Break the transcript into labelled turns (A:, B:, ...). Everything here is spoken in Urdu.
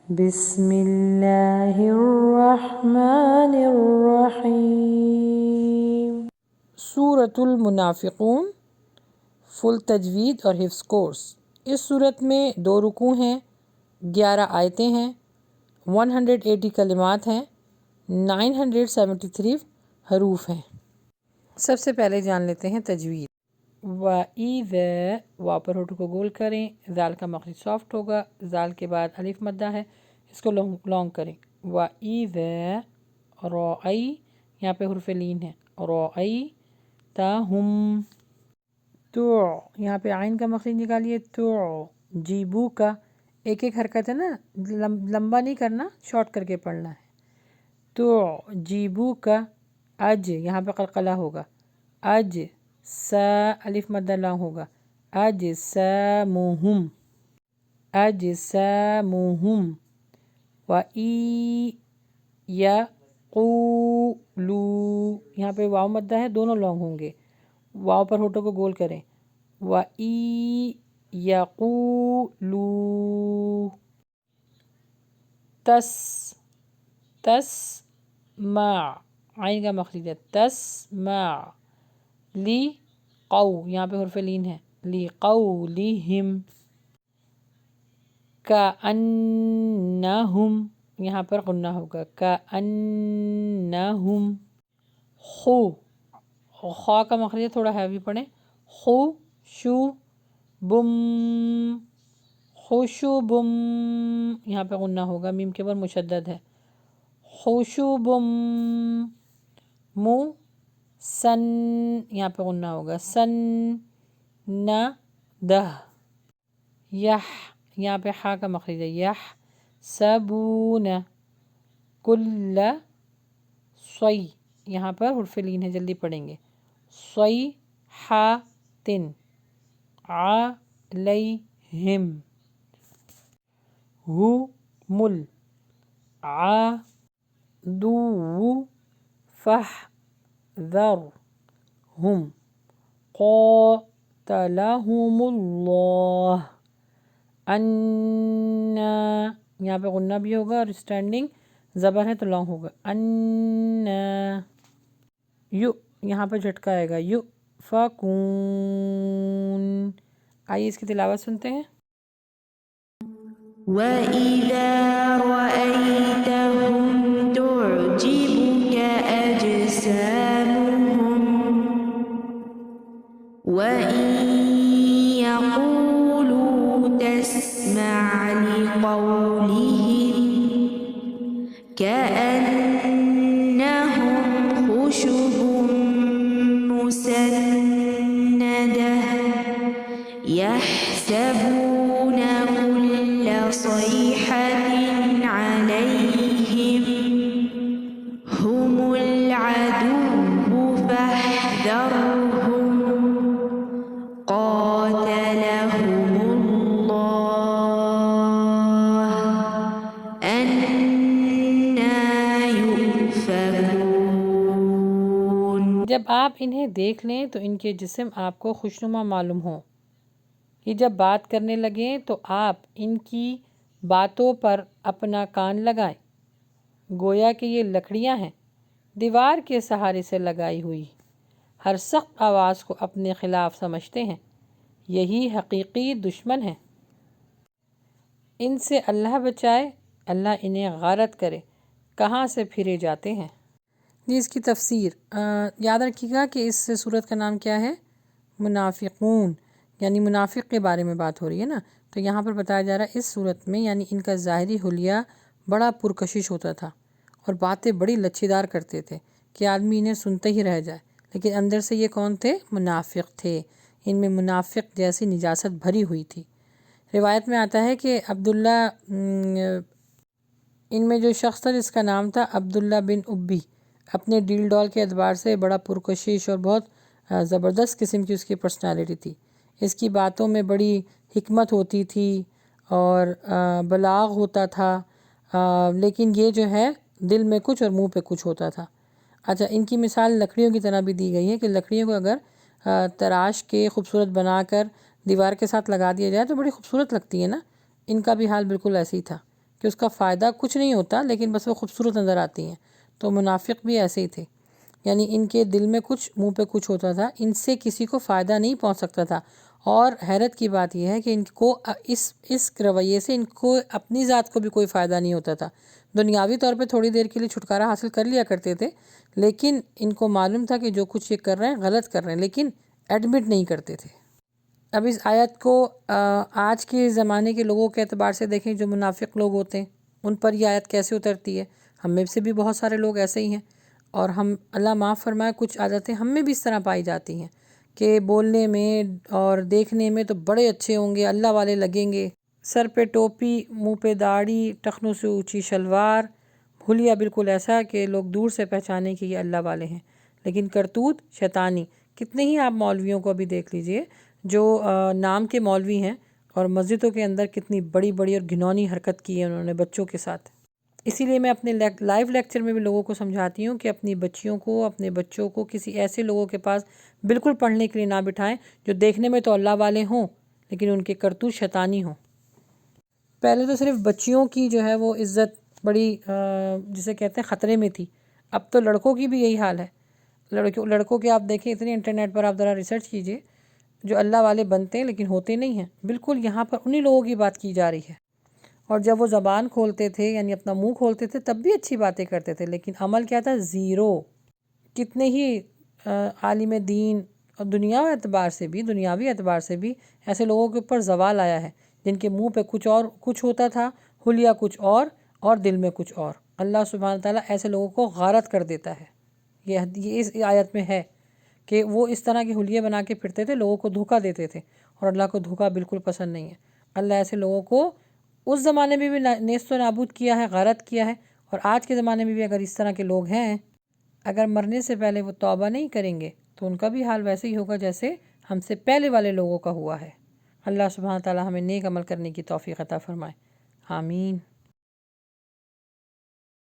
A: بسم اللہ الرحمن الرحیم۔ سورۃ المنافقون، فل تجوید اور حفظ کورس۔ اس صورت میں 2 رکوع ہیں، 11 آیتیں ہیں، 180 کلمات ہیں، 973 حروف ہیں۔ سب سے پہلے جان لیتے ہیں تجوید۔ وَإِذَا، واو پر ہونٹوں کو گول کریں، زال کا مخرج سافٹ ہوگا، زال کے بعد الف مدہ ہے، اس کو لانگ کریں۔ وَإِذَا رَأَيْ، یہاں پہ حرف لین ہے، رَأَيْتَهُمْ یہاں پہ عین کا مخرج نکالیے، جیبو کا ایک حرکت ہے نا، لمبا نہیں کرنا، شارٹ کر کے پڑھنا ہے۔ جیبو کا یہاں پہ قلقلہ ہوگا، سا الف مدہ لام ہوگا، اجسامہم وَإِن یقولوا، یہاں پہ واو مدہ ہے، دونوں لانگ ہوں گے، واو پر ہونٹوں کو گول کریں۔ وَإِن یقولوا تسمع، عین کا مخرج ہے، تسمع یہاں پہ حرف لین ہے، لِقَوْلِهِمْ کَأَنَّهُمْ، یہاں پر غنہ ہوگا، کَأَنَّهُمْ خا کا مخرج تھوڑا ہیوی پڑھیں، خشبم، یہاں پہ غنہ ہوگا، میم کے بعد مشدد ہے، خشبم یہاں پہ غنہ ہوگا، سندہ یہاں پہ حا کا مخرج ہے، یحسبون کل یہاں پر حرف لین ہے، جلدی پڑھیں گے، صیحۃ علیہم ہم العدو فاحذرہم قاتلہم اللہ انا، یہاں پہ غنہ بھی ہوگا اور اسٹینڈنگ زبر ہے تو لانگ ہوگا، انا یہاں پہ جھٹکا آئے گا، یؤفکون۔ آئیے اس کی تلاوت سنتے ہیں۔
B: وَإِذَا رَأَيْتَهُمْ تُعْجِبُكَ أَجْسَامُهُمْ وَإِن يَقُولُوا تَسْمَعْ لِقَوْلِهِمْ كَأَنَّهُمْ خُشُبٌ مُّسَنَّدَةٌ يَحْسَبُونَ كُلَّ صَيْحَةٍ عَلَيْهِمْ هُمُ الْعَدُوُّ فَاحْذَرْهُمْ قَاتَلَهُمُ اللَّهُ أَنَّى يُؤْفَكُونَ۔
A: جب آپ انہیں دیکھ لیں تو ان کے جسم آپ کو خوشنما معلوم ہوں، یہ جب بات کرنے لگیں تو آپ ان کی باتوں پر اپنا کان لگائیں، گویا کہ یہ لکڑیاں ہیں دیوار کے سہارے سے لگائی ہوئی، ہر سخت آواز کو اپنے خلاف سمجھتے ہیں، یہی حقیقی دشمن ہیں۔ ان سے اللہ بچائے، اللہ انہیں غارت کرے، کہاں سے پھرے جاتے ہیں۔ جی اس کی تفسیر یاد رکھیے گا کہ اس سورت کا نام کیا ہے، منافقون، یعنی منافق کے بارے میں بات ہو رہی ہے نا، تو یہاں پر بتایا جا رہا ہے اس صورت میں یعنی ان کا ظاہری حلیہ بڑا پرکشش ہوتا تھا اور باتیں بڑی لچھیدار کرتے تھے کہ آدمی انہیں سنتے ہی رہ جائے، لیکن اندر سے یہ کون تھے، منافق تھے، ان میں منافق جیسی نجاست بھری ہوئی تھی۔ روایت میں آتا ہے کہ عبداللہ، ان میں جو شخص تھا جس کا نام تھا عبداللہ بن ابی، اپنے ڈیل ڈال کے اعتبار سے بڑا پرکشش اور بہت زبردست قسم کی اس کی پرسنالٹی تھی، اس کی باتوں میں بڑی حکمت ہوتی تھی اور بلاغ ہوتا تھا، لیکن یہ جو ہے دل میں کچھ اور منہ پہ کچھ ہوتا تھا۔ اچھا، ان کی مثال لکڑیوں کی طرح بھی دی گئی ہے کہ لکڑیوں کو اگر تراش کے خوبصورت بنا کر دیوار کے ساتھ لگا دیا جائے تو بڑی خوبصورت لگتی ہے نا، ان کا بھی حال بالکل ایسے ہی تھا کہ اس کا فائدہ کچھ نہیں ہوتا لیکن بس وہ خوبصورت نظر آتی ہیں۔ تو منافق بھی ایسے ہی تھے، یعنی ان کے دل میں کچھ منہ پہ کچھ ہوتا تھا، ان سے کسی کو فائدہ نہیں پہنچ سکتا تھا۔ اور حیرت کی بات یہ ہے کہ ان کو اس رویے سے ان کو اپنی ذات کو بھی کوئی فائدہ نہیں ہوتا تھا۔ دنیاوی طور پہ تھوڑی دیر کے لیے چھٹکارا حاصل کر لیا کرتے تھے، لیکن ان کو معلوم تھا کہ جو کچھ یہ کر رہے ہیں غلط کر رہے ہیں، لیکن ایڈمٹ نہیں کرتے تھے۔ اب اس آیت کو آج کے زمانے کے لوگوں کے اعتبار سے دیکھیں، جو منافق لوگ ہوتے ہیں ان پر یہ آیت کیسے اترتی ہے۔ ہم میں سے بھی بہت سارے لوگ ایسے ہی ہیں، اور ہم اللہ معاف فرمائے کچھ عادتیں ہم میں بھی اس طرح پائی جاتی ہیں کہ بولنے میں اور دیکھنے میں تو بڑے اچھے ہوں گے، اللہ والے لگیں گے، سر پہ ٹوپی، منہ پہ داڑھی، ٹخنوں سے اونچی شلوار، حلیہ بالکل ایسا کہ لوگ دور سے پہچانے کہ یہ اللہ والے ہیں، لیکن کرتوت شیطانی۔ کتنے ہی آپ مولویوں کو بھی دیکھ لیجئے جو نام کے مولوی ہیں، اور مسجدوں کے اندر کتنی بڑی بڑی اور گھنونی حرکت کی ہے انہوں نے بچوں کے ساتھ۔ اسی لیے میں اپنے لائیو لیکچر میں بھی لوگوں کو سمجھاتی ہوں کہ اپنی بچیوں کو، اپنے بچوں کو کسی ایسے لوگوں کے پاس بالکل پڑھنے کے لیے نہ بٹھائیں جو دیکھنے میں تو اللہ والے ہوں لیکن ان کے کرتوت شیطانی ہوں۔ پہلے تو صرف بچیوں کی جو ہے وہ عزت بڑی جسے کہتے ہیں خطرے میں تھی، اب تو لڑکوں کی بھی یہی حال ہے۔ لڑکوں کے آپ دیکھیں اتنے انٹرنیٹ پر آپ ذرا ریسرچ کیجئے جو اللہ والے بنتے ہیں لیکن ہوتے نہیں ہیں، بالکل یہاں پر انہی لوگوں کی بات کی جا رہی ہے۔ اور جب وہ زبان کھولتے تھے یعنی اپنا منہ کھولتے تھے تب بھی اچھی باتیں کرتے تھے، لیکن عمل کیا تھا؟ زیرو۔ کتنے ہی عالم دین اور دنیاوی اعتبار سے بھی ایسے لوگوں کے اوپر زوال آیا ہے جن کے منہ پہ کچھ ہوتا تھا، حلیہ کچھ اور دل میں کچھ اور۔ اللہ سبحانہ تعالیٰ ایسے لوگوں کو غارت کر دیتا ہے۔ یہ اس آیت میں ہے کہ وہ اس طرح کے حلیے بنا کے پھرتے تھے، لوگوں کو دھوکہ دیتے تھے، اور اللہ کو دھوکہ بالکل پسند نہیں ہے۔ اللہ ایسے لوگوں کو اس زمانے میں بھی نیست و نابود کیا ہے، غارت کیا ہے، اور آج کے زمانے میں بھی اگر اس طرح کے لوگ ہیں، اگر مرنے سے پہلے وہ توبہ نہیں کریں گے تو ان کا بھی حال ویسے ہی ہوگا جیسے ہم سے پہلے والے لوگوں کا ہوا ہے۔ اللہ سبحانہ تعالیٰ ہمیں نیک عمل کرنے کی توفیق عطا فرمائے، آمین۔